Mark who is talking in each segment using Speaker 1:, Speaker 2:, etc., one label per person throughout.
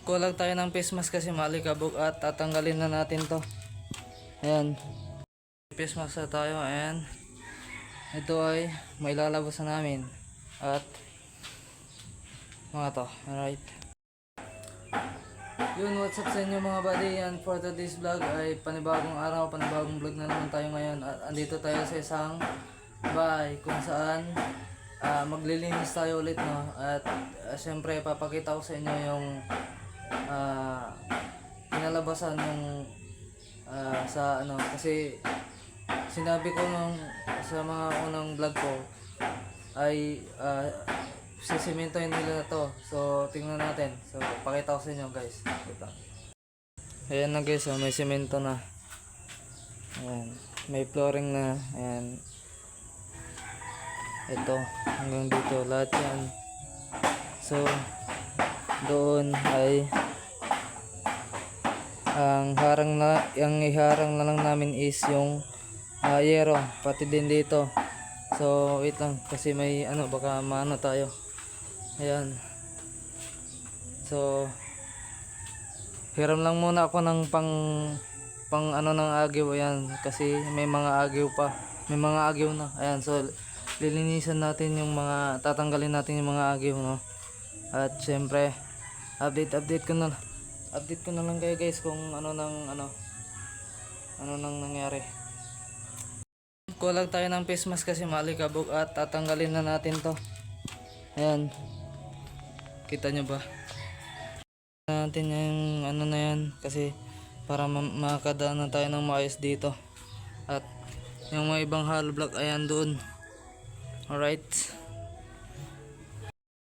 Speaker 1: Kulang tayo ng face mask kasi malikabog at tatanggalin na natin to. Ayan. Face mask na tayo and ito ay may lalabas na namin. At mga to. Alright. Yun, what's up sa inyo mga buddy, and for today's vlog ay panibagong araw, panibagong vlog na naman tayo ngayon. At andito tayo sa isang bahay kung saan maglilinis tayo ulit, no? At syempre papakita ko sa inyo yung kinalabasan yung sa ano, kasi sinabi ko nung sa mga unang vlog ko ay sisimentohin nila na to. So tingnan natin. So pakita ko sa inyo guys. Ito. Ayan na guys, may semento na. Ayan. May flooring na. Ayan. Ito. Hanggang dito. Lahat yan. So doon ay ang iharang na lang namin is yung yero. Pati din dito. So wait lang. Kasi may ano, baka maano tayo. Ayan. So hiram lang muna ako ng pang ano ng agyo. Ayan, kasi may mga agyo pa. May mga agyo na. Ayan, so lilinisan natin yung mga, tatanggalin natin yung mga agyo, no. At syempre update ko na lang kayo guys kung ano nang nangyari. Kulang tayo ng face mask kasi malikabog at tatanggalin na natin to. Ayan. Kita nyo ba? Natin yung ano na yan kasi para makadaan na tayo ng maayos dito. At yung mga ibang hollow block ayan doon. Alright.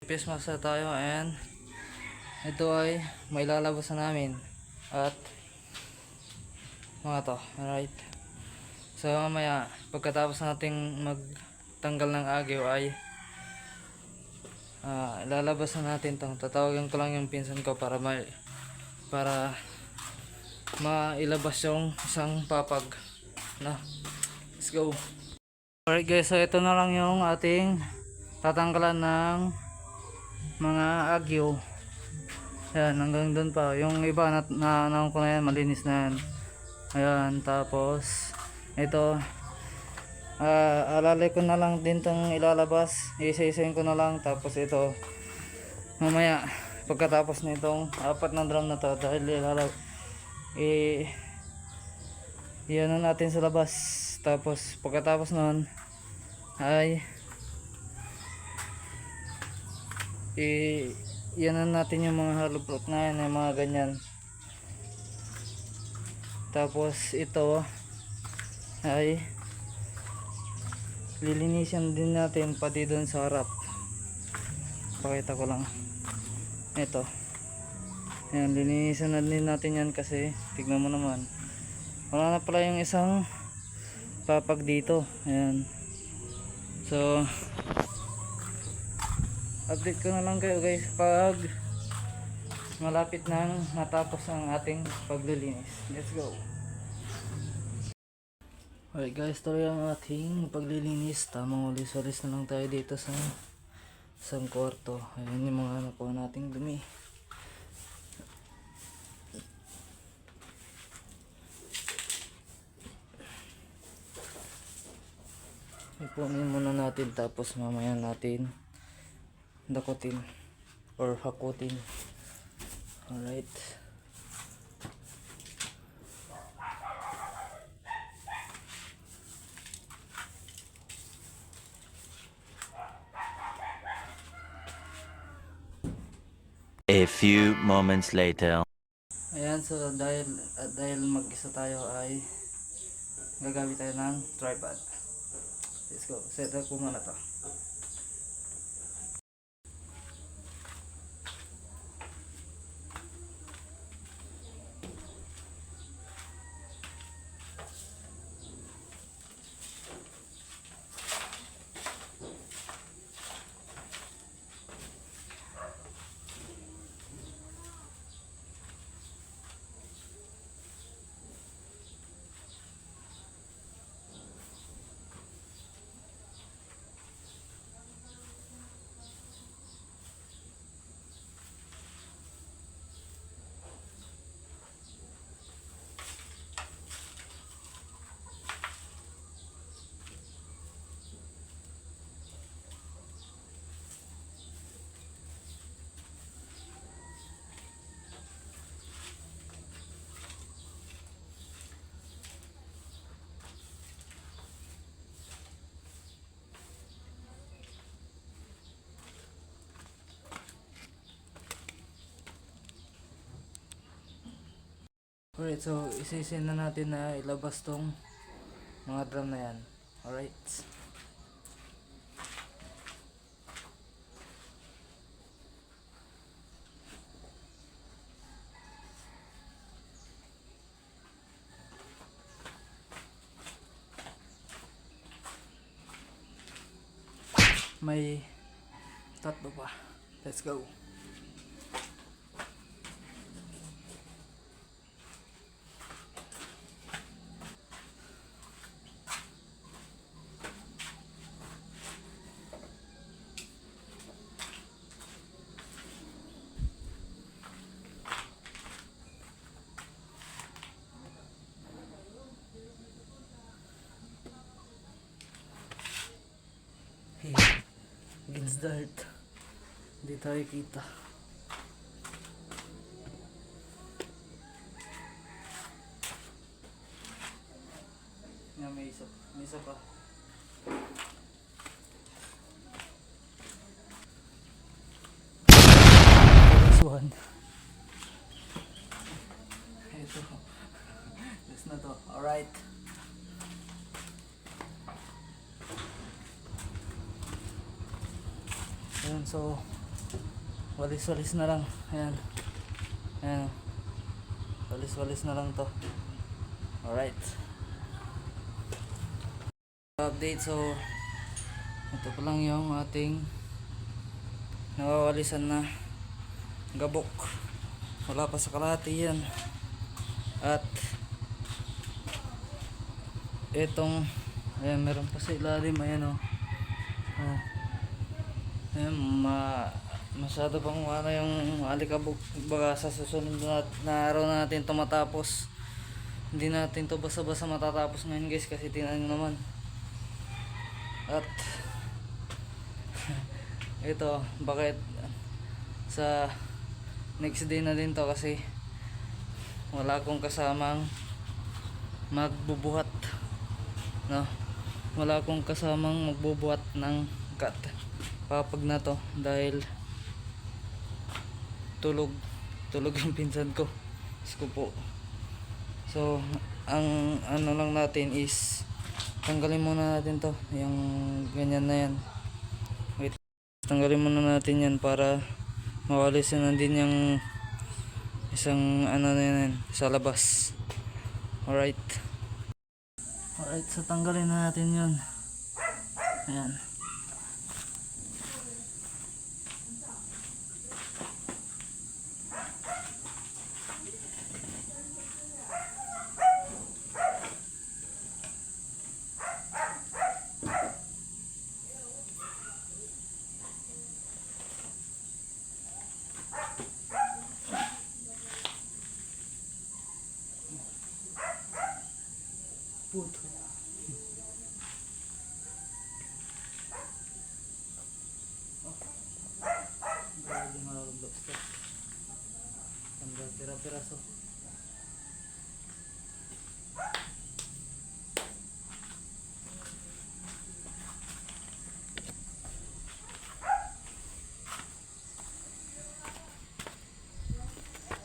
Speaker 1: Face mask na tayo and ito ay may lalabas na namin. At mga to. Alright. So mamaya pagkatapos nating magtanggal ng agyo ay lalabas na natin to. Tatawagin ko lang yung pinsan ko para mailabas yung isang papag na. Let's go. Alright guys, so ito na lang yung ating tatanggalan ng mga agyo. Ayan, hanggang doon pa. Yung iba na ko na yan, malinis na yan. Ayan, tapos ito alalay ko na lang din tong ilalabas, isa-isain ko na lang. Tapos ito mamaya pagkatapos nitong apat na drum na to, dahil iyan na natin sa labas. Tapos pagkatapos nun ay iyan na natin yung mga hollow block na yan, yung mga ganyan. Tapos ito ay lilinisan din natin pati doon sa harap. Pakita ko lang. Ito. Ayan, lilinisan na din natin yan kasi tignan mo naman. Wala na pala yung isang papag dito. Ayan. So update ko na lang kayo guys pag malapit nang matapos ang ating paglilinis. Let's go. Alright guys, tuloy ang ating paglilinis. Tamang ulis-ulis na lang tayo dito sa isang kwarto. Ayan yung mga nakuha nating dumi. Ipunin muna natin tapos mamaya natin dakutin or hakutin. Alright.
Speaker 2: A few moments later.
Speaker 1: Ayan, so dahil mag-isa tayo ay gagamit tayo ng tripod. Let's go. Set up ko muna to. Alright, so isisin na natin na ilabas tong mga drum na yan. Alright. May tatlo pa. Let's go. Hey, against the earth. Hindi tayo kita. Yan, may isa pa. This one. Ito. This na to. Alright. Ayan, so walis-walis na lang. Ayan. Ayan. Walis-walis na lang to. Alright. Update, so ito pa lang yung ating nawawalisan na gabok. Wala pa sa kalahati yan. At itong ayan, meron pa sa ilalim. Ayan o. Oh. Ayan, masyado pang ano yung alikabok. Baga sa susunod na araw na natin ito matapos. Hindi natin to basta-basta matatapos ngayon guys, kasi tingnan nyo naman. At ito, bakit sa next day na din to, kasi wala akong kasamang magbubuhat, no? Wala akong kasamang magbubuhat ng cut papag na to, dahil tulog yung pinsan ko. Isko po. So ang ano lang natin is tanggalin muna natin to, yung ganyan na yan. Wait, tanggalin muna natin yan para mawalis na din yung isang ano na yan sa labas. Alright, so tanggalin na natin yun. Ayan. Puto. Grabe mga Roblox to. Tanggal pira-piraso.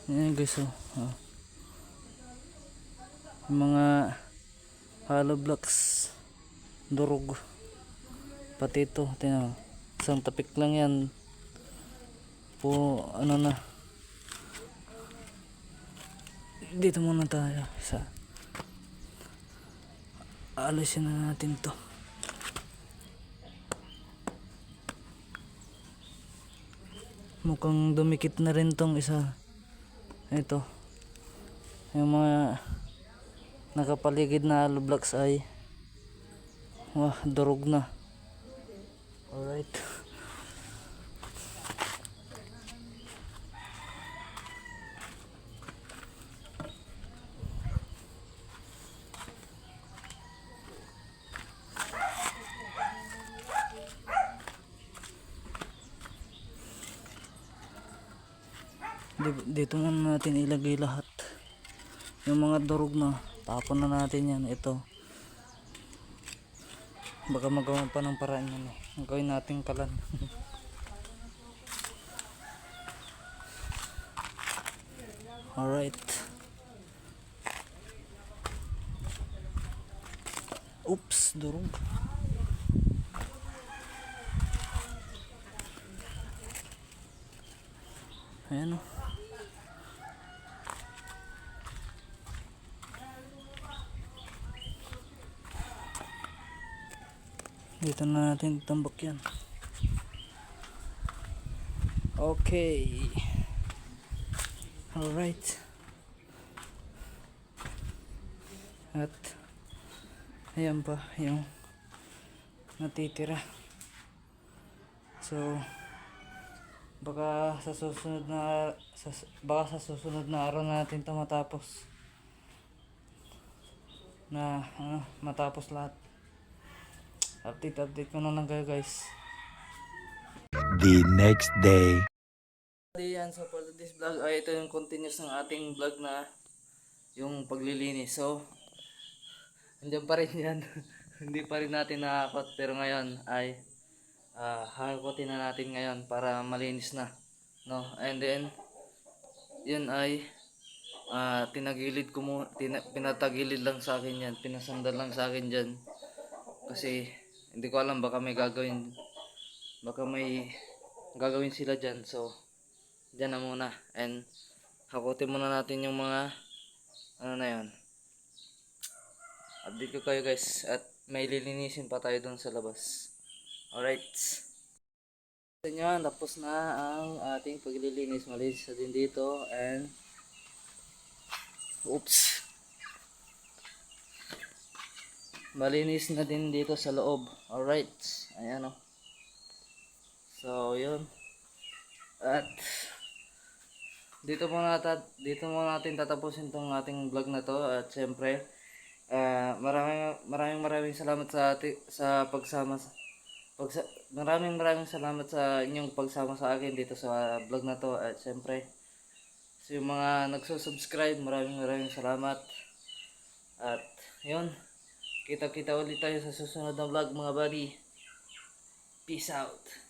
Speaker 1: Ayan guys, oh. Yung mga hollow blocks, durog, pati ito, tingnan mo, isang tapik lang yan po, ano na. Dito muna tayo sa alisin na natin to. Mukhang dumikit na rin tong isa. Ito, yung mga nakapaligid na hollow blocks ay wah, durog na. Alright. Dito muna natin ilagay lahat. Yung mga durog na, tapon na natin yan. Ito, baka magawa pa ng paraan yan. Gawin natin kalan. Alright. Oops, durog. Ayan o. Dito na natin tambak yan. Okay. Alright. At ayan pa yung natitira. So baka sa susunod na araw natin ito matapos na matapos lahat. Update ko na lang kayo guys.
Speaker 2: The next day.
Speaker 1: Yan, so for this vlog ay ito yung continuous ng ating vlog na yung paglilinis. So andiyan pa rin yan. Hindi pa rin natin nakakot pero ngayon ay hakutin na natin ngayon para malinis na, no? And then yun ay tinagilid ko pinatagilid lang sa akin yan, pinasandal lang sa akin dyan kasi hindi ko alam baka may gagawin sila dyan. So dyan na muna and hakutin muna natin yung mga ano na yun. Update ko kayo guys at may lilinisin pa tayo dun sa labas. Alright. Yan, tapos na ang ating paglilinis. Malinis na din dito and oops. Malinis na din dito sa loob. Alright. Ayan o. So yun. At dito muna natin tatapusin tong ating vlog na to. At syempre maraming salamat maraming salamat sa inyong pagsama sa akin dito sa vlog na to. At syempre sa yung mga nagsusubscribe, maraming salamat. At yun, kita ulit tayo sa susunod na vlog mga buddy. Peace out.